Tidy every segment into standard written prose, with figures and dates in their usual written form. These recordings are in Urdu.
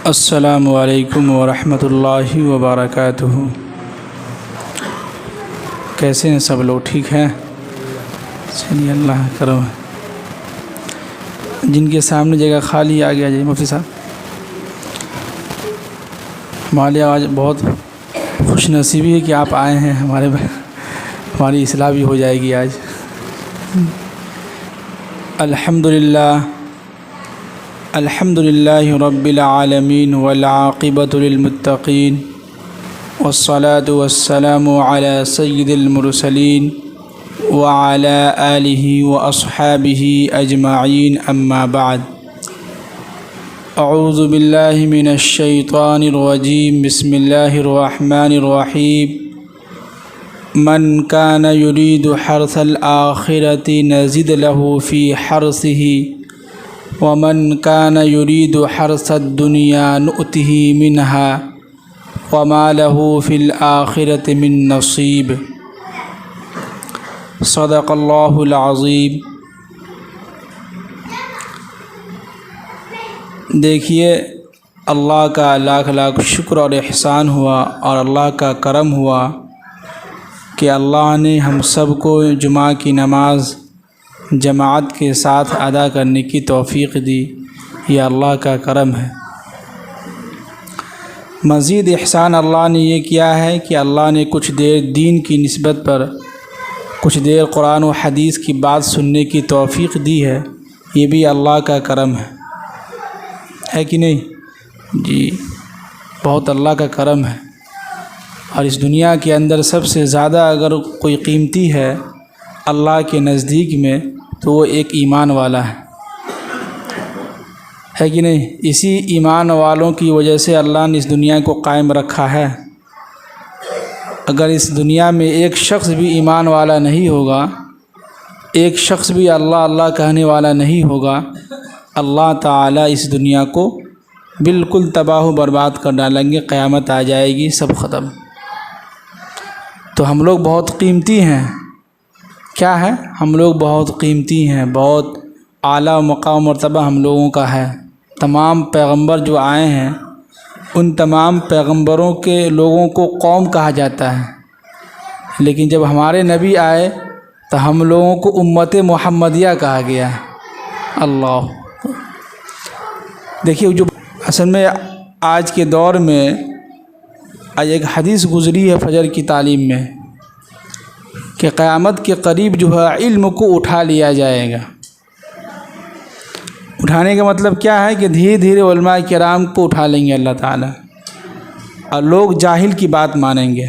السلام علیکم ورحمۃ اللہ وبرکاتہ۔ کیسے ہیں سب لوگ؟ ٹھیک ہیں؟ چلیے اللہ کرم۔ جن کے سامنے جگہ خالی آ گیا جی مفتی صاحب، ہمارے آج بہت خوش نصیبی ہے کہ آپ آئے ہیں، ہماری اصلاح بھی ہو جائے گی آج۔ الحمد للہ رب العالمین والعاقبۃ للمتقین والصلاة والسلام علی سید المرسلین وعلی آلہ واصحابہ اجمعین، اما بعد۔ اعوذ باللہ من الشیطان الرجیم، بسم اللہ الرحمن الرحیم۔ من کان یرید حرث الآخرۃ نزد له فی حرثہ ومن کان یرید حرث الدنیا نؤتہ منہا وما له فی الآخرۃ من نصیب۔ صدق اللہ العظیم۔ دیکھیے، اللہ کا لاکھ لاکھ شکر اور احسان ہوا اور اللہ کا کرم ہوا کہ اللہ نے ہم سب کو جمعہ کی نماز جماعت کے ساتھ ادا کرنے کی توفیق دی۔ یہ اللہ کا کرم ہے۔ مزید احسان اللہ نے یہ کیا ہے کہ اللہ نے کچھ دیر دین کی نسبت پر، کچھ دیر قرآن و حدیث کی بات سننے کی توفیق دی ہے۔ یہ بھی اللہ کا کرم ہے کہ نہیں؟ جی، بہت اللہ کا کرم ہے۔ اور اس دنیا کے اندر سب سے زیادہ اگر کوئی قیمتی ہے اللہ کے نزدیک میں تو وہ ایک ایمان والا ہے کہ نہیں؟ اسی ایمان والوں کی وجہ سے اللہ نے اس دنیا کو قائم رکھا ہے۔ اگر اس دنیا میں ایک شخص بھی ایمان والا نہیں ہوگا، ایک شخص بھی اللہ اللہ کہنے والا نہیں ہوگا، اللہ تعالیٰ اس دنیا کو بالکل تباہ و برباد کر ڈالیں گے۔ قیامت آ جائے گی، سب ختم۔ تو ہم لوگ بہت قیمتی ہیں۔ کیا ہے؟ ہم لوگ بہت قیمتی ہیں، بہت اعلیٰ مقام مرتبہ ہم لوگوں کا ہے۔ تمام پیغمبر جو آئے ہیں ان تمام پیغمبروں کے لوگوں کو قوم کہا جاتا ہے، لیکن جب ہمارے نبی آئے تو ہم لوگوں کو امت محمدیہ کہا گیا ہے۔ اللہ دیکھیے، جو اصل میں آج کے دور میں آج ایک حدیث گزری ہے فجر کی تعلیم میں کہ قیامت کے قریب جو ہے علم کو اٹھا لیا جائے گا۔ اٹھانے کا مطلب کیا ہے کہ دھیرے دھیرے علماء کرام کو اٹھا لیں گے اللہ تعالیٰ، اور لوگ جاہل کی بات مانیں گے۔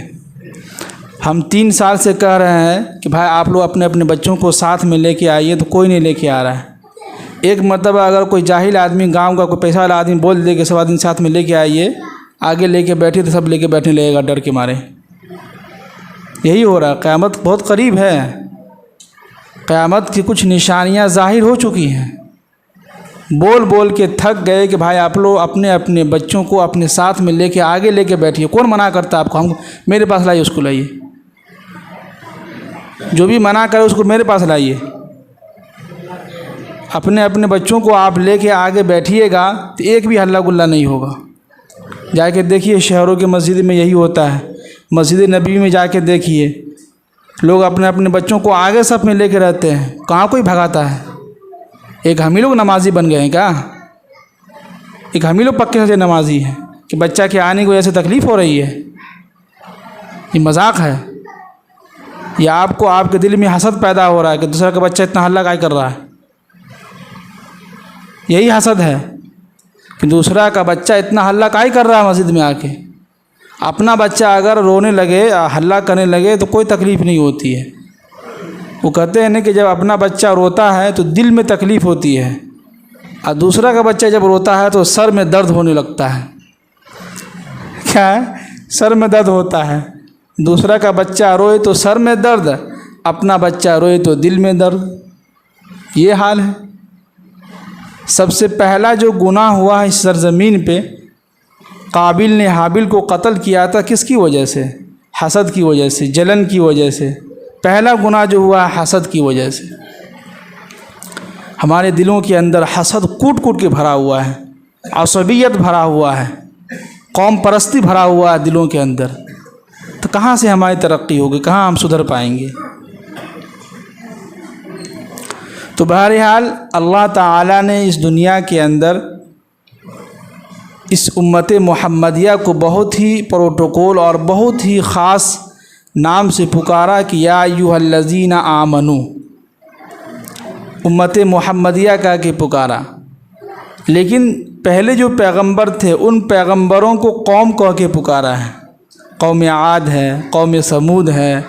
ہم 3 سال سے کہہ رہے ہیں کہ بھائی آپ لوگ اپنے اپنے بچوں کو ساتھ میں لے کے آئیے، تو کوئی نہیں لے کے آ رہا ہے۔ ایک مرتبہ اگر کوئی جاہل آدمی، گاؤں کا کوئی پیسہ والا آدمی بول دے کہ سب آدمی ساتھ میں لے کے آئیے، آگے لے کے بیٹھے تو سب لے کے بیٹھنے لگے گا ڈر کے مارے۔ یہی ہو رہا ہے۔ قیامت بہت قریب ہے۔ قیامت کی کچھ نشانیاں ظاہر ہو چکی ہیں۔ بول بول کے تھک گئے کہ بھائی آپ لوگ اپنے اپنے بچوں کو اپنے ساتھ میں لے کے آگے لے کے بیٹھیے۔ کون منع کرتا ہے آپ کو؟ ہم میرے پاس لائیے، اس کو لائیے، جو بھی منع کرے اس کو میرے پاس لائیے۔ اپنے اپنے بچوں کو آپ لے کے آگے بیٹھیے گا تو ایک بھی ہلہ گلہ نہیں ہوگا۔ جا کے دیکھیے شہروں کے مسجد میں یہی ہوتا ہے۔ مسجد نبی میں جا کے دیکھیے، لوگ اپنے اپنے بچوں کو آگے صف میں لے کے رہتے ہیں، کہاں کوئی بھگاتا ہے؟ ایک ہم ہی لوگ نمازی بن گئے ہیں کیا؟ ایک ہم ہی لوگ پکے سے نمازی ہیں کہ بچہ کے آنے کی وجہ سے تکلیف ہو رہی ہے؟ یہ مذاق ہے؟ یا آپ کو آپ کے دل میں حسد پیدا ہو رہا ہے کہ دوسرا کا بچہ اتنا ہلہ کائی کر رہا ہے؟ یہی حسد ہے کہ دوسرا کا بچہ اتنا ہلہ کائی کر رہا ہے مسجد میں آ کے۔ اپنا بچہ اگر رونے لگے، ہلہ کرنے لگے تو کوئی تکلیف نہیں ہوتی ہے۔ وہ کہتے ہیں نا کہ جب اپنا بچہ روتا ہے تو دل میں تکلیف ہوتی ہے، اور دوسرا کا بچہ جب روتا ہے تو سر میں درد ہونے لگتا ہے۔ کیا ہے؟ سر میں درد ہوتا ہے۔ دوسرا کا بچہ روئے تو سر میں درد، اپنا بچہ روئے تو دل میں درد۔ یہ حال ہے۔ سب سے پہلا جو گناہ ہوا ہے اس سرزمین پہ، قابل نے حابل کو قتل کیا تھا، کس کی وجہ سے؟ حسد کی وجہ سے، جلن کی وجہ سے۔ پہلا گناہ جو ہوا ہے حسد کی وجہ سے۔ ہمارے دلوں کے اندر حسد کوٹ کوٹ کے بھرا ہوا ہے۔ عصبیت بھرا ہوا ہے، قوم پرستی بھرا ہوا ہے دلوں کے اندر، تو کہاں سے ہماری ترقی ہوگی، کہاں ہم سدھر پائیں گے؟ تو بہرحال اللہ تعالیٰ نے اس دنیا کے اندر اس امت محمدیہ کو بہت ہی پروٹوکول اور بہت ہی خاص نام سے پکارا کہ یا ایھا الذین آمنو، امت محمدیہ کا کہ پکارا۔ لیکن پہلے جو پیغمبر تھے ان پیغمبروں کو قوم کہہ کے پکارا ہے، قوم عاد ہے، قوم سمود ہے،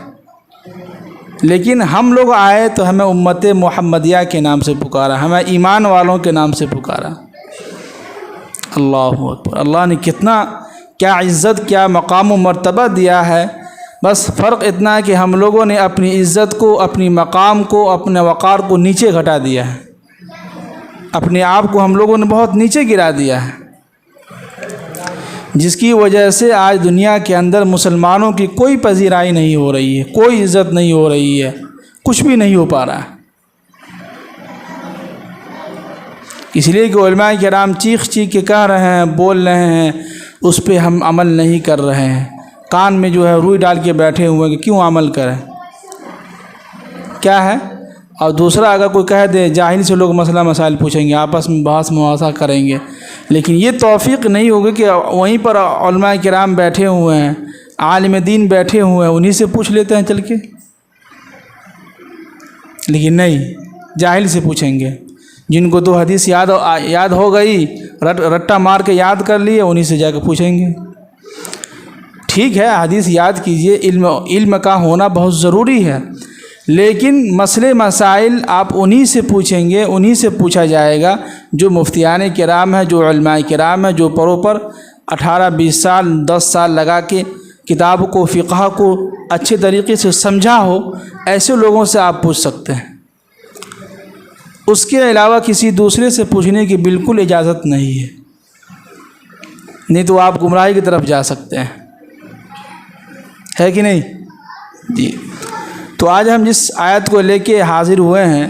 لیکن ہم لوگ آئے تو ہمیں امت محمدیہ کے نام سے پکارا، ہمیں ایمان والوں کے نام سے پکارا۔ اللہ اکبر! اللہ نے کیا عزت، کیا مقام و مرتبہ دیا ہے، بس فرق اتنا ہے کہ ہم لوگوں نے اپنی عزت کو، اپنی مقام کو، اپنے وقار کو نیچے گھٹا دیا ہے، اپنے آپ کو ہم لوگوں نے بہت نیچے گرا دیا ہے، جس کی وجہ سے آج دنیا کے اندر مسلمانوں کی کوئی پذیرائی نہیں ہو رہی ہے، کوئی عزت نہیں ہو رہی ہے، کچھ بھی نہیں ہو پا رہا ہے۔ اس لیے کہ علماء کرام چیخ چیخ کے کہہ رہے ہیں، بول رہے ہیں، اس پہ ہم عمل نہیں کر رہے ہیں، کان میں جو ہے روئی ڈال کے بیٹھے ہوئے ہیں کہ کیوں عمل کریں، کیا ہے؟ اور دوسرا اگر کوئی کہہ دے، جاہل سے لوگ مسئلہ مسائل پوچھیں گے، آپس میں بحث مباحثہ کریں گے، لیکن یہ توفیق نہیں ہوگی کہ وہیں پر علماء کرام بیٹھے ہوئے ہیں، عالم دین بیٹھے ہوئے ہیں، انہی سے پوچھ لیتے ہیں چل کے، لیکن نہیں، جاہل سے پوچھیں گے، جن کو تو حدیث یاد ہو گئی، رٹا مار کے یاد کر لیے، انہی سے جا کے پوچھیں گے۔ ٹھیک ہے، حدیث یاد کیجئے، علم کا ہونا بہت ضروری ہے، لیکن مسئلے مسائل آپ انہی سے پوچھیں گے، انہی سے پوچھا جائے گا جو مفتیان کرام ہیں، جو علماء کرام ہیں، جو پروپر 18-20 سال 10 سال لگا کے کتاب کو، فقہ کو اچھے طریقے سے سمجھا ہو، ایسے لوگوں سے آپ پوچھ سکتے ہیں۔ اس کے علاوہ کسی دوسرے سے پوچھنے کی بالکل اجازت نہیں ہے، نہیں تو آپ گمراہی کی طرف جا سکتے ہیں، ہے کہ نہیں؟ جی، تو آج ہم جس آیت کو لے کے حاضر ہوئے ہیں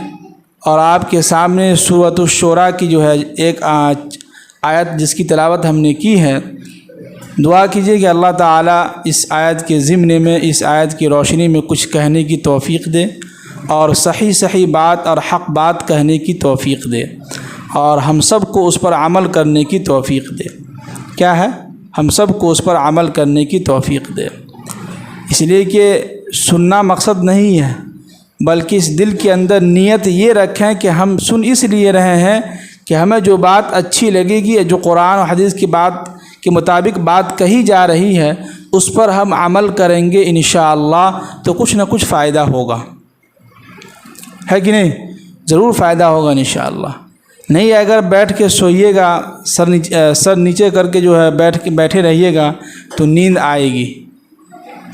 اور آپ کے سامنے سورۃ الشورى کی جو ہے ایک آیت جس کی تلاوت ہم نے کی ہے، دعا کیجئے کہ اللہ تعالیٰ اس آیت کے ضمن میں، اس آیت کی روشنی میں کچھ کہنے کی توفیق دے، اور صحیح بات اور حق بات کہنے کی توفیق دے، اور ہم سب کو اس پر عمل کرنے کی توفیق دے۔ کیا ہے؟ ہم سب کو اس پر عمل کرنے کی توفیق دے۔ اس لیے کہ سننا مقصد نہیں ہے، بلکہ اس دل کے اندر نیت یہ رکھیں کہ ہم سن اس لیے رہے ہیں کہ ہمیں جو بات اچھی لگے گی، جو قرآن و حدیث کی بات کے مطابق بات کہی جا رہی ہے، اس پر ہم عمل کریں گے انشاءاللہ تو کچھ نہ کچھ فائدہ ہوگا، ہے کہ نہیں؟ ضرور فائدہ ہوگا انشاءاللہ۔ نہیں اگر بیٹھ کے سوئیے گا، سر نیچے کر کے جو ہے بیٹھے رہیے گا تو نیند آئے گی۔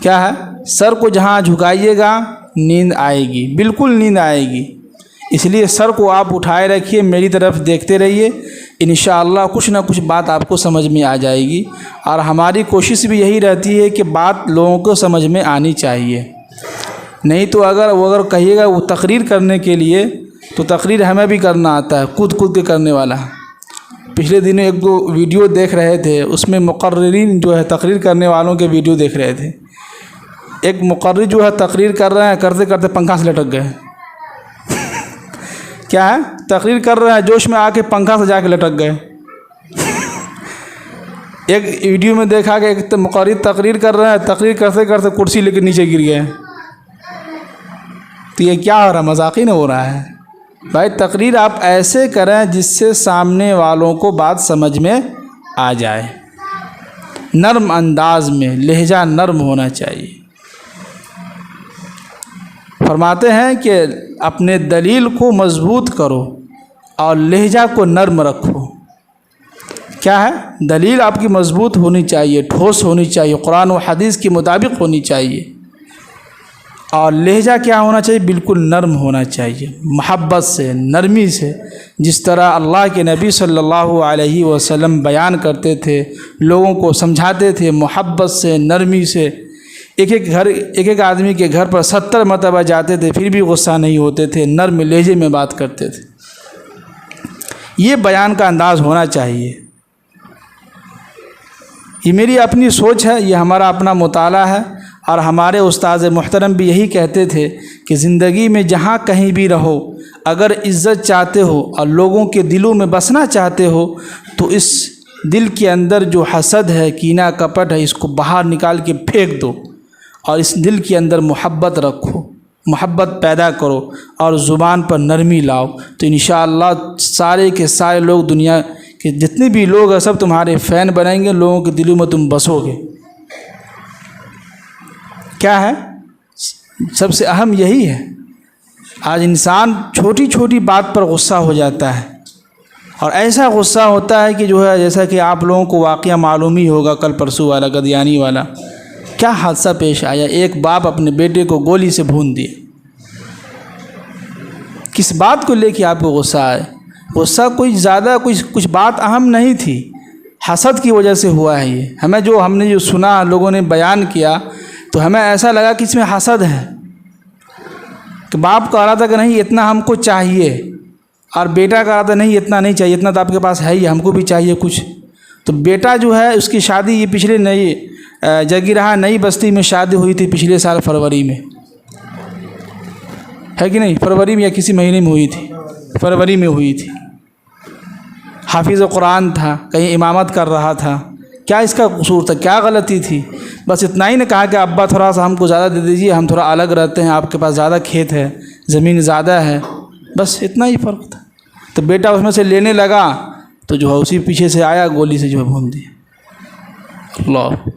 کیا ہے؟ سر کو جہاں جھکائیے گا نیند آئے گی، بالکل نیند آئے گی۔ اس لیے سر کو آپ اٹھائے رکھیے، میری طرف دیکھتے رہیے، انشاءاللہ کچھ نہ کچھ بات آپ کو سمجھ میں آ جائے گی، اور ہماری کوشش بھی یہی رہتی ہے کہ بات لوگوں کو سمجھ میں آنی چاہیے۔ نہیں تو اگر کہیے گا وہ تقریر کرنے کے لیے، تو تقریر ہمیں بھی کرنا آتا ہے، کود کے کرنے والا۔ پچھلے دنوں ایک دو ویڈیو دیکھ رہے تھے، اس میں مقررین جو ہے تقریر کرنے والوں کے ویڈیو دیکھ رہے تھے۔ ایک مقرر جو ہے تقریر کر رہے ہیں، کرتے کرتے پنکھا سے لٹک گئے۔ کیا ہے؟ تقریر کر رہے ہیں، جوش میں آ کے پنکھا سے جا کے لٹک گئے۔ ایک ویڈیو میں دیکھا کہ ایک مقرر تقریر کر رہے ہیں، تقریر کرتے کرتے کرسی لے کے نیچے گر گئے۔ تو یہ کیا ہو رہا ہے؟ مذاق ہی نہ ہو رہا ہے؟ بھائی تقریر آپ ایسے کریں جس سے سامنے والوں کو بات سمجھ میں آ جائے، نرم انداز میں، لہجہ نرم ہونا چاہیے۔ فرماتے ہیں کہ اپنے دلیل کو مضبوط کرو اور لہجہ کو نرم رکھو۔ کیا ہے؟ دلیل آپ کی مضبوط ہونی چاہیے، ٹھوس ہونی چاہیے، قرآن و حدیث کے مطابق ہونی چاہیے، اور لہجہ کیا ہونا چاہیے؟ بالکل نرم ہونا چاہیے، محبت سے، نرمی سے، جس طرح اللہ کے نبی صلی اللہ علیہ وسلم بیان کرتے تھے، لوگوں کو سمجھاتے تھے محبت سے، نرمی سے۔ ایک آدمی کے گھر پر 70 مرتبہ جاتے تھے، پھر بھی غصہ نہیں ہوتے تھے، نرم لہجے میں بات کرتے تھے۔ یہ بیان کا انداز ہونا چاہیے، یہ میری اپنی سوچ ہے، یہ ہمارا اپنا مطالعہ ہے، اور ہمارے استاذ محترم بھی یہی کہتے تھے کہ زندگی میں جہاں کہیں بھی رہو، اگر عزت چاہتے ہو اور لوگوں کے دلوں میں بسنا چاہتے ہو تو اس دل کے اندر جو حسد ہے، کینہ کپٹ ہے، اس کو باہر نکال کے پھینک دو، اور اس دل کے اندر محبت رکھو، محبت پیدا کرو، اور زبان پر نرمی لاؤ، تو انشاءاللہ سارے کے سارے لوگ، دنیا کے جتنے بھی لوگ ہیں سب تمہارے فین بنیں گے، لوگوں کے دلوں میں تم بسو گے۔ کیا ہے سب سے اہم یہی ہے۔ آج انسان چھوٹی چھوٹی بات پر غصہ ہو جاتا ہے، اور ایسا غصہ ہوتا ہے کہ جو ہے جیسا کہ آپ لوگوں کو واقعہ معلوم ہی ہوگا، کل پرسوں والا قادیانی والا کیا حادثہ پیش آیا۔ ایک باپ اپنے بیٹے کو گولی سے بھون دیے۔ کس بات کو لے کے آپ کو غصہ آئے؟ غصہ کوئی زیادہ کچھ بات اہم نہیں تھی، حسد کی وجہ سے ہوا ہے۔ یہ ہم نے جو سنا، لوگوں نے بیان کیا، تو ہمیں ایسا لگا کہ اس میں حسد ہے، کہ باپ کہہ رہا تھا کہ نہیں اتنا ہم کو چاہیے، اور بیٹا کہہ رہا تھا نہیں اتنا نہیں چاہیے، اتنا تو آپ کے پاس ہے ہی، ہم کو بھی چاہیے کچھ۔ تو بیٹا جو ہے اس کی شادی یہ پچھلے جگیرہا نئی بستی میں شادی ہوئی تھی پچھلے سال فروری میں، ہے کہ نہیں؟ فروری میں یا کسی مہینے میں ہوئی تھی، فروری میں ہوئی تھی۔ حافظ قرآن تھا، کہیں امامت کر رہا تھا، کیا اس کا قصور تھا؟ کیا غلطی تھی؟ بس اتنا ہی نے کہا کہ ابا تھوڑا سا ہم کو زیادہ دے دیجیے، ہم تھوڑا الگ رہتے ہیں، آپ کے پاس زیادہ کھیت ہے، زمین زیادہ ہے، بس اتنا ہی فرق تھا۔ تو بیٹا اس میں سے لینے لگا تو جو ہے اسی پیچھے سے آیا، گولی سے جو ہے بھون دیا۔ اللہ،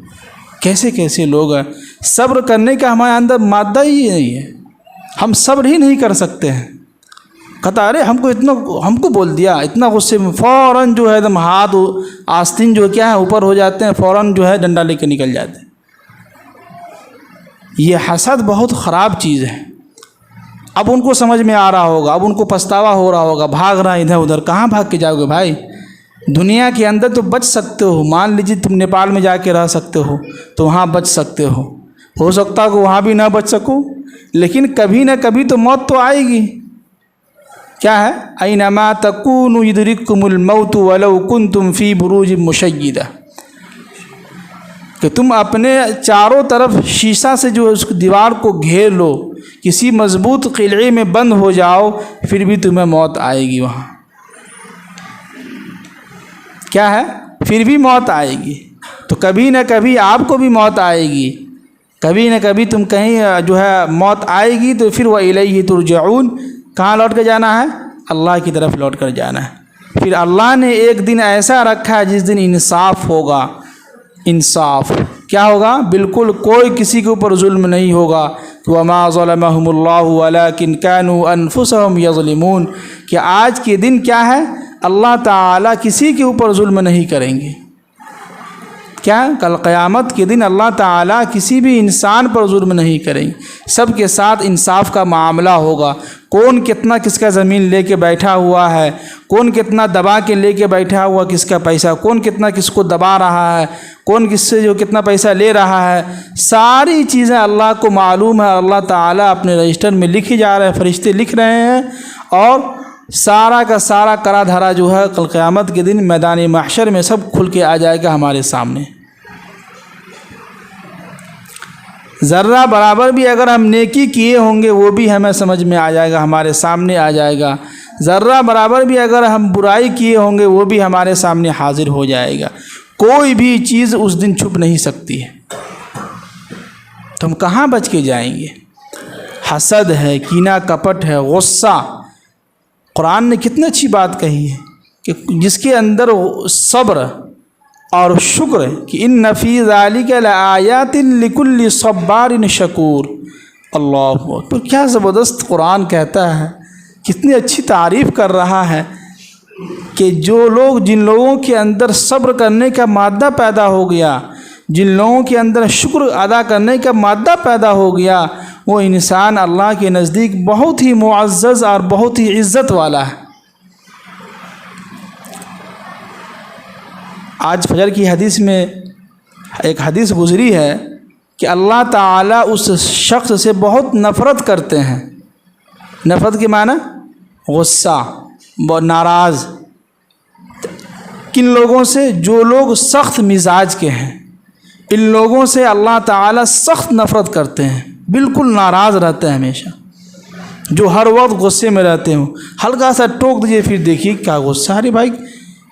کیسے کیسے لوگ ہیں۔ صبر کرنے کا ہمارے اندر مادہ ہی نہیں ہے، ہم صبر ہی نہیں کر سکتے ہیں۔ کہتا ارے ہم کو بول دیا، اتنا غصے میں فوراً جو ہے ایک دم ہاتھ آستین جو کیا ہے اوپر ہو جاتے ہیں، فوراً جو ہے ڈنڈا لے کے نکل جاتے ہیں۔ یہ حسد بہت خراب چیز ہے۔ اب ان کو سمجھ میں آ رہا ہوگا، اب ان کو پچھتاوا ہو رہا ہوگا، بھاگ رہا ہے ادھر ادھر۔ کہاں بھاگ کے جاؤ گے بھائی؟ دنیا کے اندر تو بچ سکتے ہو، مان لیجیے تم نیپال میں جا کے رہ سکتے ہو تو وہاں بچ سکتے ہو سکتا ہے کہ وہاں بھی نہ بچ سکو، لیکن کبھی نہ کبھی تو موت تو آئے گی۔ کیا ہے؟ اینما تکونوا یدرککم الموت ولو کنتم فی بروج مشیدہ، کہ تم اپنے چاروں طرف شیشہ سے جو اس دیوار کو گھیر لو، کسی مضبوط قلعے میں بند ہو جاؤ، پھر بھی تمہیں موت آئے گی وہاں۔ کیا ہے؟ پھر بھی موت آئے گی۔ تو کبھی نہ کبھی آپ کو بھی موت آئے گی، کبھی نہ کبھی تم کہیں جو ہے موت آئے گی، تو پھر وَإِلَيْهِ تُرْجَعُونَ، کہاں لوٹ کے جانا ہے؟ اللہ کی طرف لوٹ کر جانا ہے۔ پھر اللہ نے ایک دن ایسا رکھا ہے جس دن انصاف ہوگا۔ انصاف کیا ہوگا؟ بالکل کوئی کسی کے اوپر ظلم نہیں ہوگا۔ وَمَا ظَلَمَهُمُ اللَّهُ وَلَكِنْ كَانُوا أَنفُسَهُمْ يَظْلِمُونَ، کہ آج کے دن کیا ہے؟ اللہ تعالیٰ کسی کے اوپر ظلم نہیں کریں گے۔ کیا؟ کل قیامت کے دن اللہ تعالیٰ کسی بھی انسان پر ظلم نہیں کریں گے، سب کے ساتھ انصاف کا معاملہ ہوگا۔ کون کتنا کس کا زمین لے کے بیٹھا ہوا ہے، کون کتنا دبا کے لے کے بیٹھا ہوا کس کا پیسہ، کون کتنا کس کو دبا رہا ہے، کون کس سے جو کتنا پیسہ لے رہا ہے، ساری چیزیں اللہ کو معلوم ہے۔ اللہ تعالیٰ اپنے رجسٹر میں لکھی جا رہے ہیں، فرشتے لکھ رہے ہیں، اور سارا کا سارا کرا دھرا جو ہے کل قیامت کے دن میدان محشر میں سب کھل کے آ جائے گا ہمارے سامنے۔ ذرہ برابر بھی اگر ہم نیکی کیے ہوں گے وہ بھی ہمیں سمجھ میں آ جائے گا، ہمارے سامنے آ جائے گا۔ ذرہ برابر بھی اگر ہم برائی کیے ہوں گے وہ بھی ہمارے سامنے حاضر ہو جائے گا۔ کوئی بھی چیز اس دن چھپ نہیں سکتی ہے، تو ہم کہاں بچ کے جائیں گے؟ حسد ہے، کینہ کپٹ ہے، غصہ۔ قرآن نے کتنی اچھی بات کہی ہے کہ جس کے اندر صبر اور شکر، کہ ان فی ذالک لآیات لکل صبار شکور۔ اللہ اکبر، کیا زبردست قرآن کہتا ہے، کتنی اچھی تعریف کر رہا ہے کہ جن لوگوں کے اندر صبر کرنے کا مادہ پیدا ہو گیا، جن لوگوں کے اندر شکر ادا کرنے کا مادہ پیدا ہو گیا، وہ انسان اللہ کے نزدیک بہت ہی معزز اور بہت ہی عزت والا ہے۔ آج فجر کی حدیث میں ایک حدیث گزری ہے کہ اللہ تعالیٰ اس شخص سے بہت نفرت کرتے ہیں۔ نفرت کے معنی غصہ، ناراض۔ کن لوگوں سے؟ جو لوگ سخت مزاج کے ہیں، ان لوگوں سے اللہ تعالیٰ سخت نفرت کرتے ہیں، بالکل ناراض رہتے ہیں ہمیشہ، جو ہر وقت غصے میں رہتے ہوں۔ ہلکا سا ٹوک دیجیے پھر دیکھیے کیا غصہ، ارے بھائی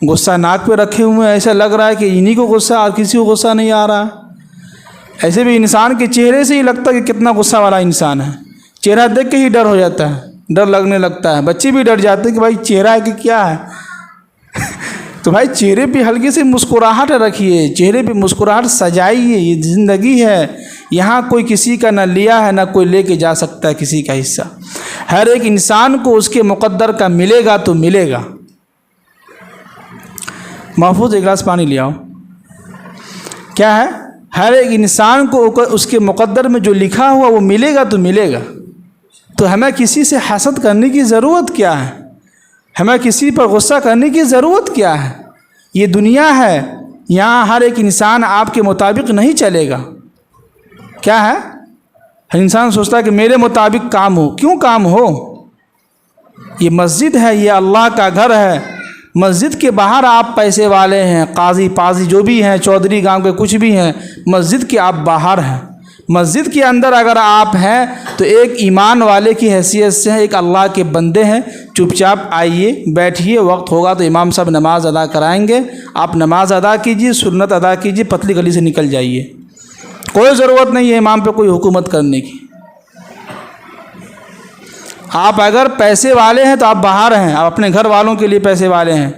غصہ ناک پہ رکھے ہوئے ہیں، ایسا لگ رہا ہے کہ انہی کو غصہ اور کسی کو غصہ نہیں آ رہا۔ ایسے بھی انسان کے چہرے سے ہی لگتا ہے کہ کتنا غصہ والا انسان ہے، چہرہ دیکھ کے ہی ڈر ہو جاتا ہے، ڈر لگنے لگتا ہے، بچے بھی ڈر جاتے ہیں کہ بھائی چہرہ ہے کہ کیا ہے۔ تو بھائی چہرے پہ ہلکی سی مسکراہٹ رکھیے، چہرے پہ مسکراہٹ سجائیے، یہ زندگی ہے، یہاں کوئی کسی کا نہ لیا ہے نہ کوئی لے کے جا سکتا ہے کسی کا حصہ۔ ہر ایک انسان کو اس کے مقدر کا ملے گا تو ملے گا۔ محفوظ ایک گلاس پانی لے آؤ۔ کیا ہے؟ ہر ایک انسان کو اس کے مقدر میں جو لکھا ہوا وہ ملے گا تو ملے گا۔ تو ہمیں کسی سے حسد کرنے کی ضرورت کیا ہے؟ ہمیں کسی پر غصہ کرنے کی ضرورت کیا ہے؟ یہ دنیا ہے، یہاں ہر ایک انسان آپ کے مطابق نہیں چلے گا۔ کیا ہے؟ ہر انسان سوچتا ہے کہ میرے مطابق کام ہو، کیوں کام ہو؟ یہ مسجد ہے، یہ اللہ کا گھر ہے۔ مسجد کے باہر آپ پیسے والے ہیں، قاضی پاضی جو بھی ہیں، چودھری گاؤں کے کچھ بھی ہیں، مسجد کے آپ باہر ہیں۔ مسجد کے اندر اگر آپ ہیں تو ایک ایمان والے کی حیثیت سے ایک اللہ کے بندے ہیں، چپ چاپ آئیے بیٹھیے، وقت ہوگا تو امام صاحب نماز ادا کرائیں گے، آپ نماز ادا کیجیے، سنت ادا کیجیے، پتلی گلی سے نکل جائیے۔ کوئی ضرورت نہیں ہے امام پہ کوئی حکومت کرنے کی۔ آپ اگر پیسے والے ہیں تو آپ باہر ہیں، آپ اپنے گھر والوں کے لیے پیسے والے ہیں۔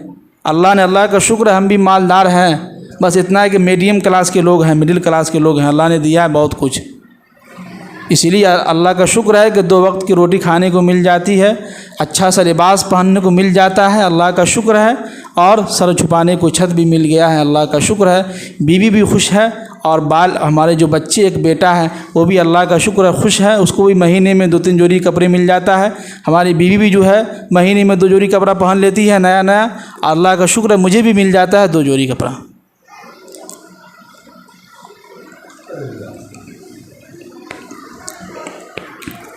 اللہ کا شکر ہے ہم بھی مالدار ہیں، بس اتنا ہے کہ میڈیم کلاس کے لوگ ہیں، مڈل کلاس کے لوگ ہیں، اللہ نے دیا ہے بہت کچھ، اسی لیے اللہ کا شکر ہے کہ 2 وقت کی روٹی کھانے کو مل جاتی ہے، اچھا سا لباس پہننے کو مل جاتا ہے، اللہ کا شکر ہے، اور سر چھپانے کو چھت بھی مل گیا ہے، اللہ کا شکر ہے، بیوی بھی خوش ہے، اور ہمارے جو بچے ایک بیٹا ہے وہ بھی اللہ کا شکر ہے خوش ہے، اس کو بھی مہینے میں 2-3 جوڑی کپڑے مل جاتا ہے، ہماری بیوی بھی جو ہے مہینے میں 2 جوڑی کپڑا پہن لیتی ہے نیا نیا، اللہ کا شکر ہے مجھے بھی مل جاتا ہے 2 جوڑی کپڑا۔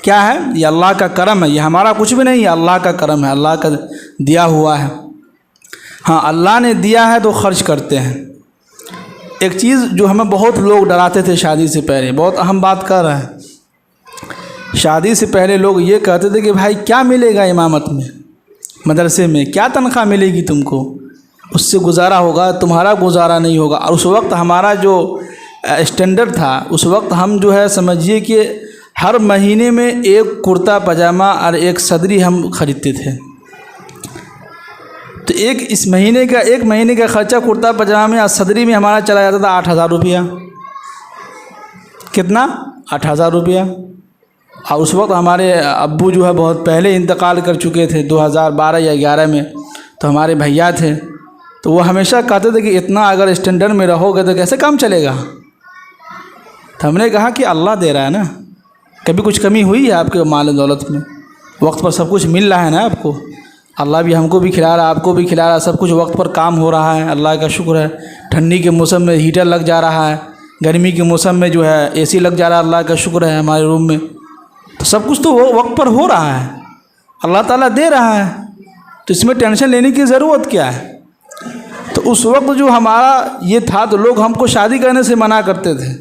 کیا ہے؟ یہ اللہ کا کرم ہے، یہ ہمارا کچھ بھی نہیں ہے، اللہ کا کرم ہے، اللہ کا دیا ہوا ہے۔ ہاں اللہ نے دیا ہے تو خرچ کرتے ہیں۔ ایک چیز جو ہمیں بہت لوگ ڈراتے تھے شادی سے پہلے، بہت اہم بات کر رہے ہیں، شادی سے پہلے لوگ یہ کہتے تھے کہ بھائی کیا ملے گا امامت میں، مدرسے میں کیا تنخواہ ملے گی تم کو، اس سے گزارا ہوگا، تمہارا گزارا نہیں ہوگا۔ اور اس وقت ہمارا جو اسٹینڈرڈ تھا، اس وقت ہم جو ہے سمجھیے کہ ہر مہینے میں 1 کرتا پاجامہ اور 1 صدری ہم خریدتے تھے، تو ایک مہینے کا خرچہ کرتا پاجامہ اور صدری میں ہمارا چلا جاتا تھا 8,000 روپیہ۔ کتنا؟ 8,000 روپیہ۔ اور اس وقت ہمارے ابو جو ہے بہت پہلے انتقال کر چکے تھے، 2012 یا 11 میں، تو ہمارے بھیا تھے، تو وہ ہمیشہ کہتے تھے کہ اتنا اگر اسٹینڈرڈ میں رہو گے تو کیسے کام چلے گا؟ تو ہم نے کہا کہ اللہ دے رہا ہے نا، کبھی کچھ کمی ہوئی ہے آپ کے مال و دولت میں؟ وقت پر سب کچھ مل رہا ہے نا آپ کو، اللہ بھی ہم کو بھی کھلا رہا ہے، آپ کو بھی کھلا رہا ہے، سب کچھ وقت پر کام ہو رہا ہے، اللہ کا شکر ہے۔ ٹھنڈی کے موسم میں ہیٹر لگ جا رہا ہے، گرمی کے موسم میں جو ہے اے سی لگ جا رہا ہے، اللہ کا شکر ہے ہمارے روم میں، تو سب کچھ تو وقت پر ہو رہا ہے، اللہ تعالیٰ دے رہا ہے، تو اس میں ٹینشن لینے کی ضرورت کیا ہے؟ تو اس وقت جو ہمارا یہ تھا تو لوگ ہم کو شادی کرنے سے منع کرتے تھے،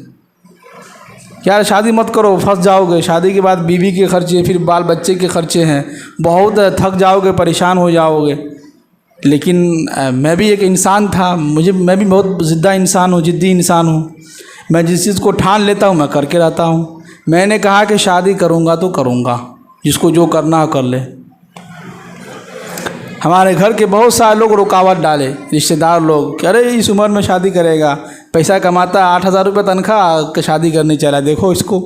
یار شادی مت کرو پھنس جاؤ گے، شادی کے بعد بیوی کے خرچے، پھر بال بچے کے خرچے ہیں، بہت تھک جاؤ گے، پریشان ہو جاؤ گے۔ لیکن میں بھی ایک انسان تھا، میں بھی بہت ضدہ انسان ہوں، جدی انسان ہوں، میں جس چیز کو ٹھان لیتا ہوں میں کر کے رہتا ہوں۔ میں نے کہا کہ شادی کروں گا تو کروں گا، جس کو جو کرنا ہے کر لے۔ ہمارے گھر کے بہت سارے لوگ رکاوٹ ڈالے، رشتہ دار لوگ کہ ارے اس عمر میں شادی کرے گا، پیسہ کماتا 8,000 روپے تنخواہ، شادی کرنے چلا، دیکھو اس کو۔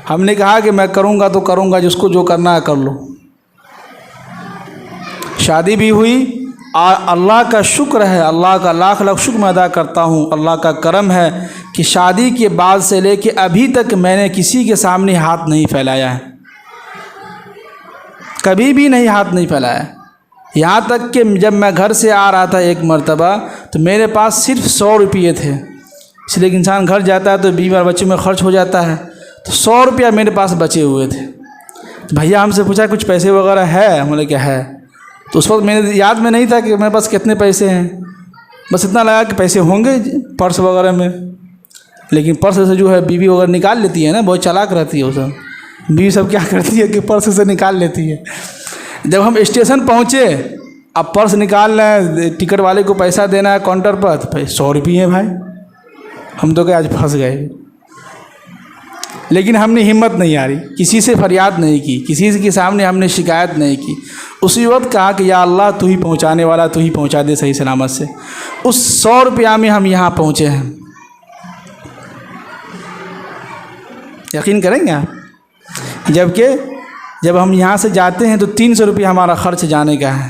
ہم نے کہا کہ میں کروں گا تو کروں گا، جس کو جو کرنا ہے کر لو۔ شادی بھی ہوئی، اور اللہ کا شکر ہے، اللہ کا لاکھ لاکھ شکر میں ادا کرتا ہوں، اللہ کا کرم ہے کہ شادی کے بعد سے لے کے ابھی تک میں نے کسی کے سامنے ہاتھ نہیں پھیلایا ہے، کبھی بھی نہیں ہاتھ نہیں پھیلایا۔ یہاں تک کہ جب میں گھر سے آ رہا تھا ایک مرتبہ تو میرے پاس صرف 100 روپیے تھے، اس لیے کہ انسان گھر جاتا ہے تو بیوی اور بچوں میں خرچ ہو جاتا ہے، تو 100 روپیہ میرے پاس بچے ہوئے تھے۔ بھیا ہم سے پوچھا کچھ پیسے وغیرہ ہے؟ ہم نے کہا ہے، تو اس وقت میرے یاد میں نہیں تھا کہ میرے پاس کتنے پیسے ہیں، بس اتنا لگا کہ پیسے ہوں گے پرس وغیرہ میں۔ لیکن پرس سے جو ہے بیوی وغیرہ نکال لیتی ہے نا، بہت چالاک رہتی ہے وہ سب، بیوی سب کیا کرتی ہے کہ پرس سے نکال لیتی ہے۔ جب ہم اسٹیشن پہنچے، اب پرس نکال رہے ہیں، ٹکٹ والے کو پیسہ دینا ہے کاؤنٹر پر، تو 100 روپیے بھائی، ہم تو کہ آج پھنس گئے۔ لیکن ہم نے ہمت نہیں ہاری، کسی سے فریاد نہیں کی، کسی کے سامنے ہم نے شکایت نہیں کی۔ اسی وقت کہا کہ یا اللہ تو ہی پہنچانے والا، تو ہی پہنچا دے صحیح سلامت سے۔ اس 100 روپیہ میں ہم یہاں پہنچے ہیں۔ یقین کریں گے آپ؟ جبکہ جب ہم یہاں سے جاتے ہیں تو 300 روپیہ ہمارا خرچ جانے کا ہے،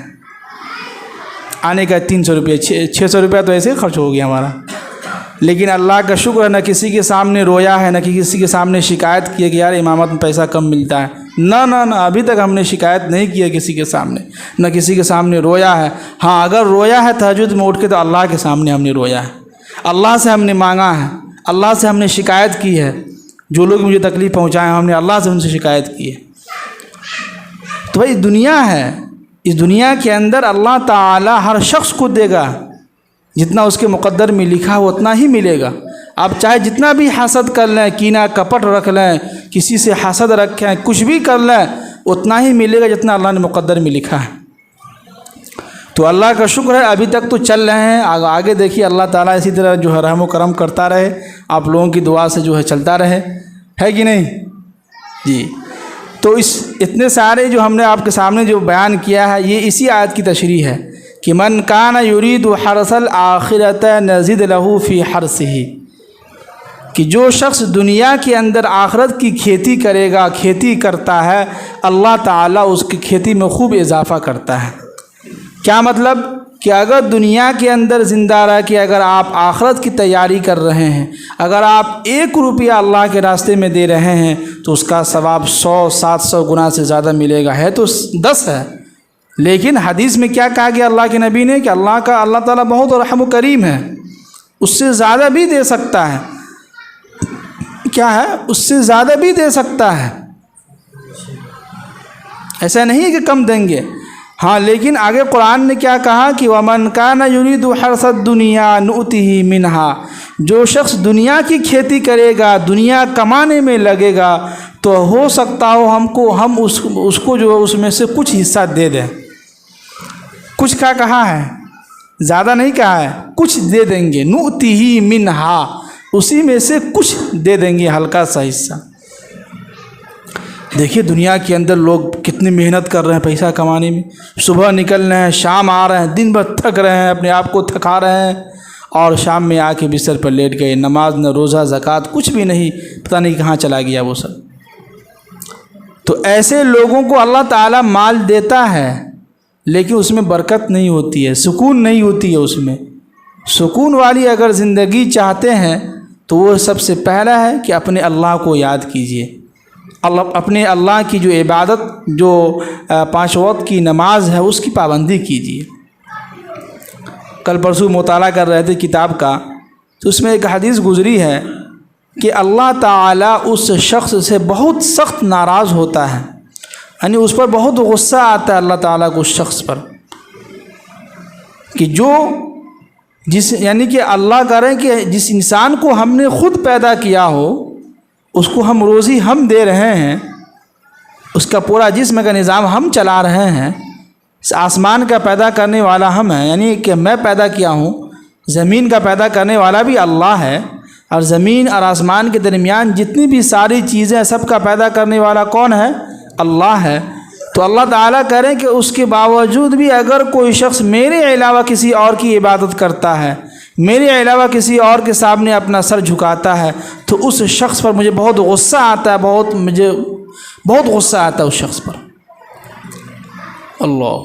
آنے کا 300 روپیہ، 600 روپیہ تو ایسے ہی خرچ ہو گیا ہمارا۔ لیکن اللہ کا شکر ہے، نہ کسی کے سامنے رویا ہے، نہ کسی کے سامنے شکایت کی ہے کہ یار امامت میں پیسہ کم ملتا ہے، نہ ابھی تک ہم نے شکایت نہیں کی ہے کسی کے سامنے، نہ کسی کے سامنے رویا ہے۔ ہاں اگر رویا ہے تہجد میں اٹھ کے تو اللہ کے سامنے ہم نے رویا ہے، اللہ سے ہم نے مانگا ہے، اللہ سے ہم نے شکایت کی ہے۔ جو لوگ مجھے تکلیف پہنچائے ہیں، ہم نے اللہ سے ان سے شکایت کی ہے۔ تو بھائی دنیا ہے، اس دنیا کے اندر اللہ تعالی ہر شخص کو دے گا، جتنا اس کے مقدر میں لکھا ہو اتنا ہی ملے گا۔ آپ چاہے جتنا بھی حسد کر لیں، کینہ کپٹ رکھ لیں، کسی سے حسد رکھیں، کچھ بھی کر لیں، اتنا ہی ملے گا جتنا اللہ نے مقدر میں لکھا ہے۔ تو اللہ کا شکر ہے ابھی تک تو چل رہے ہیں، آگے دیکھیے اللہ تعالیٰ اسی طرح جو ہے رحم و کرم کرتا رہے، آپ لوگوں کی دعا سے جو ہے چلتا رہے، ہے کہ نہیں جی۔ تو اتنے سارے جو ہم نے آپ کے سامنے جو بیان کیا ہے، یہ اسی آیت کی تشریح ہے کہ من کان یرید حرث الآخرۃ نزد لہ فی حرثہ، کہ جو شخص دنیا کے اندر آخرت کی کھیتی کرے گا، کھیتی کرتا ہے، اللہ تعالیٰ اس کی کھیتی میں خوب اضافہ کرتا ہے۔ کیا مطلب کہ اگر دنیا کے اندر زندہ رہ کے اگر آپ آخرت کی تیاری کر رہے ہیں، اگر آپ 1 روپیہ اللہ کے راستے میں دے رہے ہیں تو اس کا ثواب 100-700 گنا سے زیادہ ملے گا۔ ہے تو 10 ہے، لیکن حدیث میں کیا کہا گیا اللہ کے نبی نے کہ اللہ تعالیٰ بہت رحم و کریم ہے، اس سے زیادہ بھی دے سکتا ہے۔ کیا ہے؟ اس سے زیادہ بھی دے سکتا ہے، ایسا نہیں ہے کہ کم دیں گے۔ ہاں لیکن آگے قرآن نے کیا کہا کہ وَمَنْ كَانَ يُرِيدُ حَرْثَ الدُّنْيَا نُؤْتِهِ مِنْهَا، جو شخص دنیا کی کھیتی کرے گا، دنیا کمانے میں لگے گا، تو ہو سکتا ہو ہم اس کو جو اس میں سے کچھ حصہ دے دیں۔ کچھ کیا کہا ہے؟ زیادہ نہیں کہا ہے، کچھ دے دیں گے، نُؤْتِهِ مِنْهَا، اسی میں سے کچھ دے دیں گے، ہلکا سا حصہ۔ دیکھیے دنیا کے اندر لوگ کتنی محنت کر رہے ہیں پیسہ کمانے میں، صبح نکل رہے ہیں، شام آ رہے ہیں، دن بھر تھک رہے ہیں، اپنے آپ کو تھکا رہے ہیں، اور شام میں آ کے بستر پر لیٹ گئے، نماز نہ روزہ زکوٰۃ کچھ بھی نہیں، پتہ نہیں کہاں چلا گیا وہ سب۔ تو ایسے لوگوں کو اللہ تعالیٰ مال دیتا ہے، لیکن اس میں برکت نہیں ہوتی ہے، سکون نہیں ہوتی ہے اس میں۔ سکون والی اگر زندگی چاہتے ہیں تو وہ سب سے پہلا ہے کہ اپنے اللہ کو یاد کیجیے، اپنے اللہ کی جو عبادت، جو 5 وقت کی نماز ہے، اس کی پابندی کیجیے۔ کل پرسوں مطالعہ کر رہے تھے کتاب کا، تو اس میں ایک حدیث گزری ہے کہ اللہ تعالیٰ اس شخص سے بہت سخت ناراض ہوتا ہے، یعنی اس پر بہت غصہ آتا ہے اللہ تعالیٰ کو اس شخص پر، کہ یعنی کہ اللہ کرے کہ جس انسان کو ہم نے خود پیدا کیا ہو، اس کو ہم روزی ہم دے رہے ہیں، اس کا پورا جسم کا نظام ہم چلا رہے ہیں، آسمان کا پیدا کرنے والا ہم ہیں، یعنی کہ میں پیدا کیا ہوں، زمین کا پیدا کرنے والا بھی اللہ ہے، اور زمین اور آسمان کے درمیان جتنی بھی ساری چیزیں سب کا پیدا کرنے والا کون ہے؟ اللہ ہے۔ تو اللہ تعالیٰ کریں کہ اس کے باوجود بھی اگر کوئی شخص میرے علاوہ کسی اور کی عبادت کرتا ہے، میرے علاوہ کسی اور کے سامنے اپنا سر جھکاتا ہے، تو اس شخص پر مجھے بہت غصہ آتا ہے، مجھے بہت غصہ آتا ہے اس شخص پر۔ اللہ،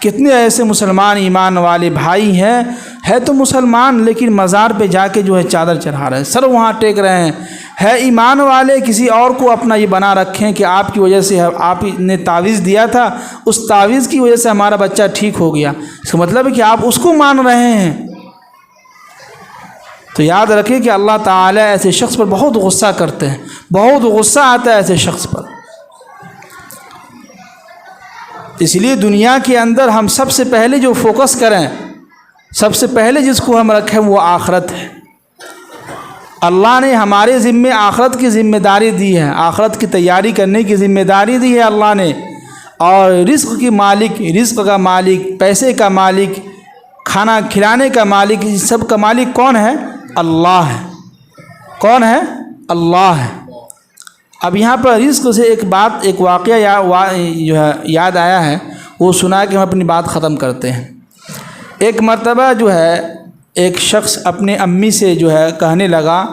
کتنے ایسے مسلمان ایمان والے بھائی ہیں، ہے تو مسلمان لیکن مزار پہ جا کے جو ہے چادر چڑھا رہے ہیں، سر وہاں ٹیک رہے ہیں، ہے ایمان والے، کسی اور کو اپنا یہ بنا رکھیں کہ آپ کی وجہ سے، آپ نے تعویذ دیا تھا، اس تعویذ کی وجہ سے ہمارا بچہ ٹھیک ہو گیا، اس کا مطلب ہے کہ آپ اس کو مان رہے ہیں۔ تو یاد رکھیں کہ اللہ تعالیٰ ایسے شخص پر بہت غصہ کرتے ہیں، بہت غصہ آتا ہے ایسے شخص پر۔ اس لیے دنیا کے اندر ہم سب سے پہلے جو فوکس کریں، سب سے پہلے جس کو ہم رکھیں وہ آخرت ہے۔ اللہ نے ہمارے ذمے آخرت کی ذمہ داری دی ہے، آخرت کی تیاری کرنے کی ذمہ داری دی ہے اللہ نے، اور رزق کی مالک، رزق کا مالک، پیسے کا مالک، کھانا کھلانے کا مالک، سب کا مالک کون ہے؟ اللہ ہے۔ کون ہے؟ اللہ ہے۔ اب یہاں پر رزق سے ایک واقعہ جو ہے یاد آیا ہے، وہ سنا کہ ہم اپنی بات ختم کرتے ہیں۔ ایک مرتبہ جو ہے ایک شخص اپنے امی سے جو ہے کہنے لگا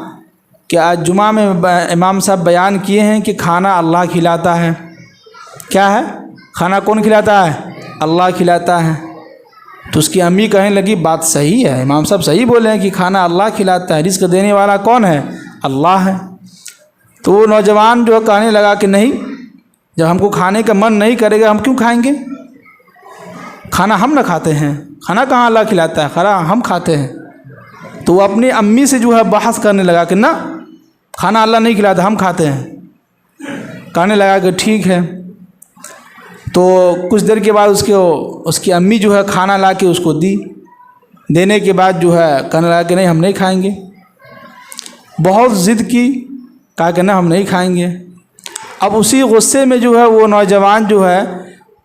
کہ آج جمعہ میں امام صاحب بیان کیے ہیں کہ کھانا اللہ کھلاتا ہے۔ کیا ہے؟ کھانا کون کھلاتا ہے؟ اللہ کھلاتا ہے۔ تو اس کی امی کہنے لگی بات صحیح ہے، امام صاحب صحیح بولے ہیں کہ کھانا اللہ کھلاتا ہے، رزق دینے والا کون ہے؟ اللہ ہے۔ تو وہ نوجوان جو کہنے لگا کہ نہیں، جب ہم کو کھانے کا من نہیں کرے گا ہم کیوں کھائیں گے؟ کھانا ہم نہ کھاتے ہیں، کھانا کہاں اللہ کھلاتا ہے، کھانا ہم کھاتے ہیں۔ تو وہ اپنی امی سے جو ہے بحث کرنے لگا کہ نہ، کھانا اللہ نہیں کھلاتا، ہم کھاتے ہیں۔ کہنے لگا کہ ٹھیک ہے۔ تو کچھ دیر کے بعد اس کی امی جو ہے کھانا لا کے اس کو دینے کے بعد جو ہے کہنے لگا کہ نہیں ہم نہیں کھائیں گے۔ بہت ضد کی، کہا کہ نہ ہم نہیں کھائیں گے۔ اب اسی غصے میں جو ہے وہ نوجوان جو ہے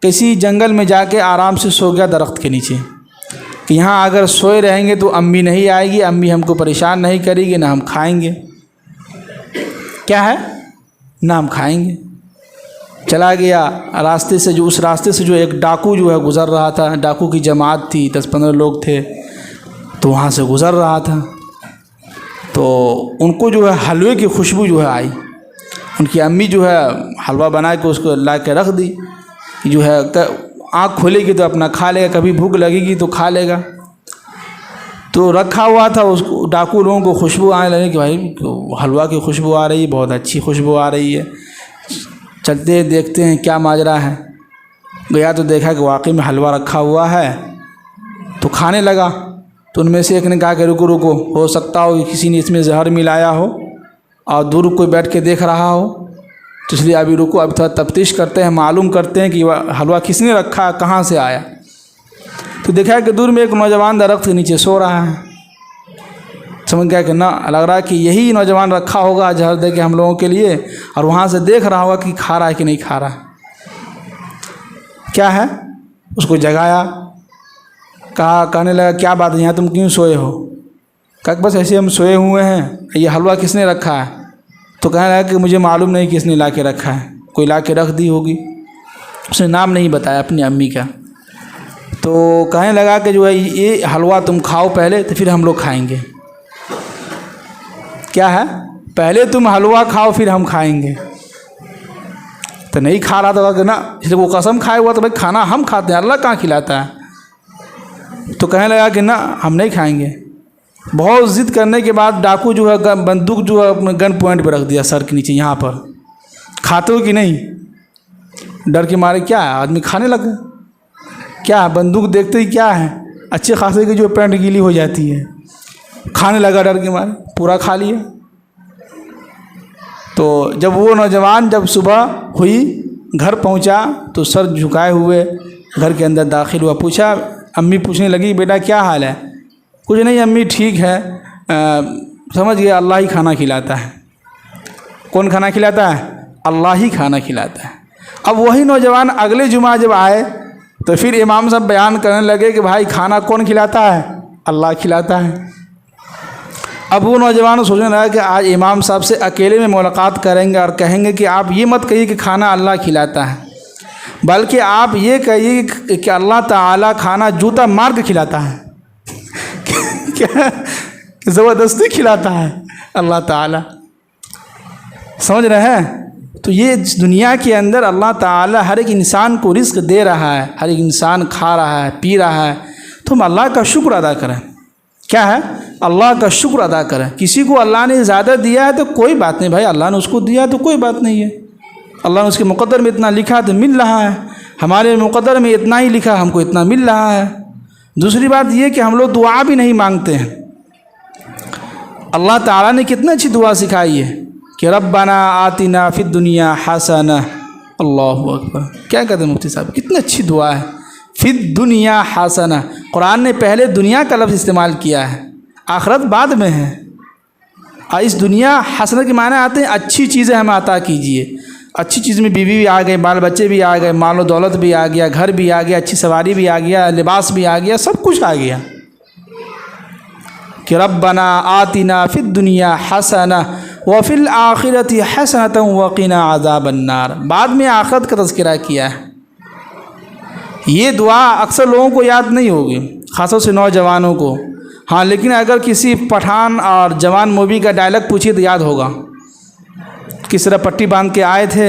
کسی جنگل میں جا کے آرام سے سو گیا درخت کے نیچے، کہ یہاں اگر سوئے رہیں گے تو امی نہیں آئے گی، امی ہم کو پریشان نہیں کرے گی، نہ ہم کھائیں گے۔ کیا ہے؟ نہ ہم کھائیں گے۔ چلا گیا راستے سے، اس راستے سے جو ایک ڈاکو جو ہے گزر رہا تھا، ڈاکو کی جماعت تھی، 10-15 لوگ تھے، تو وہاں سے گزر رہا تھا۔ تو ان کو جو ہے حلوے کی خوشبو جو ہے آئی، ان کی امی جو ہے حلوہ بنا کے اس کو لا کے رکھ دی، جو ہے آنکھ کھولے گی تو اپنا کھا لے گا، کبھی بھوک لگے گی تو کھا لے گا۔ تو رکھا ہوا تھا، اس کو ڈاکو لوگوں کو خوشبو آنے لگی کہ بھائی حلوہ کی خوشبو آ رہی ہے، بہت اچھی خوشبو آ رہی ہے، چلتے ہیں دیکھتے ہیں کیا ماجرا ہے۔ گیا تو دیکھا کہ واقعی میں حلوہ رکھا ہوا ہے، تو کھانے لگا۔ تو ان میں سے ایک نے کہا کہ رکو رکو، ہو سکتا ہو کہ کسی نے اس میں زہر ملایا ہو اور دور کوئی بیٹھ کے دیکھ رہا ہو، تو اس لیے ابھی رکو، اب تھوڑا تفتیش کرتے ہیں، معلوم کرتے ہیں کہ حلوہ کس نے رکھا، کہاں سے آیا۔ تو دیکھا کہ دور میں ایک نوجوان درخت کے نیچے سو رہا ہے۔ سمجھ گیا کہ نہ، لگ رہا ہے کہ یہی نوجوان رکھا ہوگا زہر دے کے ہم لوگوں کے لیے، اور وہاں سے دیکھ رہا ہوگا کہ کھا رہا ہے کہ نہیں کھا رہا۔ کیا ہے؟ اس کو جگایا، کہنے لگا کیا بات ہے، یہاں تم کیوں سوئے ہو؟ کہا کہ بس ایسے ہم سوئے ہوئے ہیں، یہ حلوہ کس نے رکھا ہے؟ تو کہنے لگا کہ مجھے معلوم نہیں کس نے لا کے رکھا ہے، کوئی لا کے رکھ دی ہوگی۔ اس نے نام نہیں بتایا اپنی امی کا۔ تو کہنے لگا کہ جو ہے یہ حلوہ تم کھاؤ پہلے، تو پھر ہم لوگ کھائیں گے۔ کیا ہے؟ پہلے تم حلوہ کھاؤ پھر ہم کھائیں گے۔ تو نہیں کھا رہا تھا کہ نا، اس لیے وہ قسم کھائے ہوا تو بھائی کھانا ہم کھاتے ہیں، اللہ کہاں کھلاتا ہے؟ تو کہنے لگا کہ نہ ہم نہیں کھائیں گے۔ بہت ضد کرنے کے بعد ڈاکو جو ہے بندوق جو ہے اپنے گن پوائنٹ پہ رکھ دیا، سر کے نیچے یہاں پر۔ کھاتے ہو کہ نہیں؟ ڈر کے مارے کیا ہے، آدمی کھانے لگا۔ کیا بندوق دیکھتے ہی کیا ہے، اچھے خاصے کی جو پینٹ گیلی ہو جاتی ہے، کھانے لگا ڈر کے مارے، پورا کھا لیا۔ تو جب وہ نوجوان جب صبح ہوئی گھر پہنچا تو سر جھکائے ہوئے گھر کے اندر داخل ہوا، پوچھا، امی پوچھنے لگی بیٹا کیا حال ہے؟ کچھ نہیں امی ٹھیک ہے، سمجھ گیا اللہ ہی کھانا کھلاتا ہے۔ کون کھانا کھلاتا ہے؟ اللہ ہی کھانا کھلاتا ہے۔ اب وہی نوجوان اگلے جمعہ جب آئے تو پھر امام صاحب بیان کرنے لگے کہ بھائی کھانا کون کھلاتا ہے؟ اللہ کھلاتا ہے۔ اب وہ نوجوان سوچنے لگا کہ آج امام صاحب سے اکیلے میں ملاقات کریں گے اور کہیں گے کہ آپ یہ مت کہیے کہ کھانا اللہ کھلاتا ہے، بلکہ آپ یہ کہیے کہ اللہ تعالیٰ کھانا جوتا مار کے کھلاتا ہے۔ کیا زبردستی کھلاتا ہے اللہ تعالیٰ، سمجھ رہے ہیں؟ تو یہ دنیا کے اندر اللہ تعالیٰ ہر ایک انسان کو رزق دے رہا ہے، ہر ایک انسان کھا رہا ہے، پی رہا ہے، تو ہم اللہ کا شکر ادا کریں۔ کیا ہے؟ اللہ کا شکر ادا کریں۔ کسی کو اللہ نے زیادہ دیا ہے تو کوئی بات نہیں بھائی، اللہ نے اس کو دیا تو کوئی بات نہیں ہے، اللہ نے اس کے مقدر میں اتنا لکھا تو مل رہا ہے، ہمارے مقدر میں اتنا ہی لکھا ہم کو اتنا مل رہا ہے۔ دوسری بات یہ کہ ہم لوگ دعا بھی نہیں مانگتے ہیں۔ اللہ تعالیٰ نے کتنا اچھی دعا سکھائی ہے کہ ربنا آتنا فی الدنیا حسنہ، اللہ اکبر، کیا کہتے ہیں مفتی صاحب، کتنی اچھی دعا ہے، فی الدنیا حسنہ۔ قرآن نے پہلے دنیا کا لفظ استعمال کیا ہے، آخرت بعد میں ہے۔ اس دنیا حسنہ کے معنی آتے ہیں اچھی چیزیں ہمیں عطا کیجیے. اچھی چیز میں بیوی بھی آ گئی, بال بچے بھی آ گئے, مال و دولت بھی آ گیا, گھر بھی آ گیا, اچھی سواری بھی آ گیا, لباس بھی آ گیا, سب کچھ آ گیا. کہ ربنا آتنا فی الدنیا حسنہ وفی الآخرۃ حسنۃ وقنا عذاب النار. بعد میں آخرت کا تذکرہ کیا ہے. یہ دعا اکثر لوگوں کو یاد نہیں ہوگی, خاص طور سے نوجوانوں کو. ہاں لیکن اگر کسی پٹھان اور جوان مووی کا ڈائلاگ پوچھیے تو یاد ہوگا. کس طرح پٹی باندھ کے آئے تھے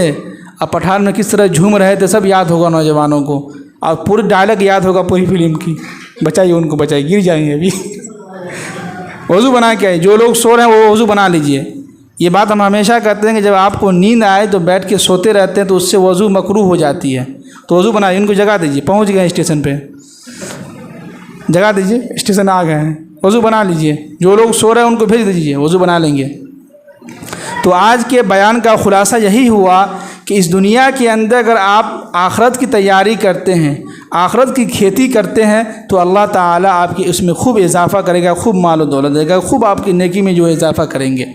اور پٹھان میں کس طرح جھوم رہے تھے, سب یاد ہوگا نوجوانوں کو. اور پوری ڈائلاگ یاد ہوگا پوری فلم کی. بچائیے ان کو, بچائیے, گر جائیں گے ابھی. وضو بنا کے آئے, جو لوگ سو رہے ہیں وہ وضو بنا لیجئے. یہ بات ہم ہمیشہ کہتے ہیں کہ جب آپ کو نیند آئے تو بیٹھ کے سوتے رہتے ہیں تو اس سے وضو مکروہ ہو جاتی ہے. تو وضو بنائیے, ان کو جگا دیجیے. پہنچ گئے اسٹیشن پہ, جگا دیجیے, اسٹیشن آ گئے ہیں, وضو بنا لیجیے. جو لوگ سو رہے ہیں ان کو بھیج دیجیے, وضو بنا لیں گے. تو آج کے بیان کا خلاصہ یہی ہوا کہ اس دنیا کے اندر اگر آپ آخرت کی تیاری کرتے ہیں, آخرت کی کھیتی کرتے ہیں, تو اللہ تعالیٰ آپ کی اس میں خوب اضافہ کرے گا, خوب مال و دولت دے گا, خوب آپ کی نیکی میں جو اضافہ کریں گے.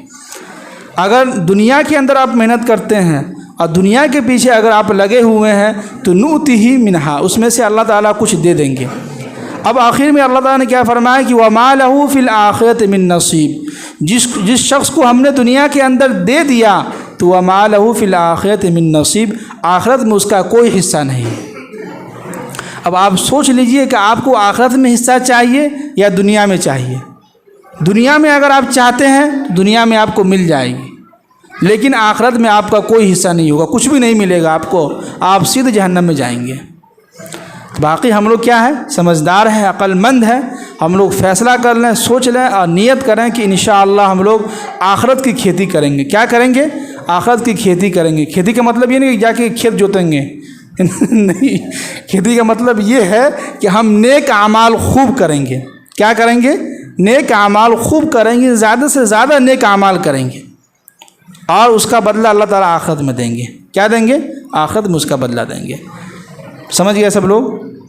اگر دنیا کے اندر آپ محنت کرتے ہیں اور دنیا کے پیچھے اگر آپ لگے ہوئے ہیں تو نؤتہ منہا, اس میں سے اللہ تعالیٰ کچھ دے دیں گے. اب آخر میں اللہ تعالیٰ نے کیا فرمایا کہ وَمَا لَهُ فِي الْآخِرَةِ مِن نَصِيب. جس شخص کو ہم نے دنیا کے اندر دے دیا تو وَمَا لَهُ فِي الْآخِرَةِ مِن نَصِيب, آخرت میں اس کا کوئی حصہ نہیں. اب آپ سوچ لیجئے کہ آپ کو آخرت میں حصہ چاہیے یا دنیا میں چاہیے. دنیا میں اگر آپ چاہتے ہیں دنیا میں آپ کو مل جائے گی, لیکن آخرت میں آپ کا کوئی حصہ نہیں ہوگا, کچھ بھی نہیں ملے گا آپ کو, آپ سیدھے جہنم میں جائیں گے. باقی ہم لوگ کیا ہے, سمجھدار ہیں, عقل مند ہیں. ہم لوگ فیصلہ کر لیں, سوچ لیں اور نیت کریں کہ انشاءاللہ ہم لوگ آخرت کی کھیتی کریں گے. کیا کریں گے؟ آخرت کی کھیتی کریں گے. کھیتی کا مطلب یہ نہیں کہ جا کے کھیت جوتیں گے نہیں, کھیتی کا مطلب یہ ہے کہ ہم نیک اعمال خوب کریں گے. کیا کریں گے؟ نیک اعمال خوب کریں گے, زیادہ سے زیادہ نیک اعمال کریں گے, اور اس کا بدلہ اللہ تعالیٰ آخرت میں دیں گے. کیا دیں گے؟ آخرت میں اس کا بدلہ دیں گے. سمجھ گئے سب لوگ؟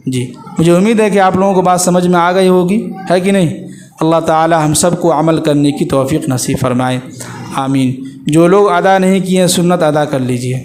جی, مجھے امید ہے کہ آپ لوگوں کو بات سمجھ میں آ گئی ہوگی, ہے کہ نہیں؟ اللہ تعالیٰ ہم سب کو عمل کرنے کی توفیق نصیب فرمائے, آمین. جو لوگ ادا نہیں کیے سنت ادا کر لیجئے.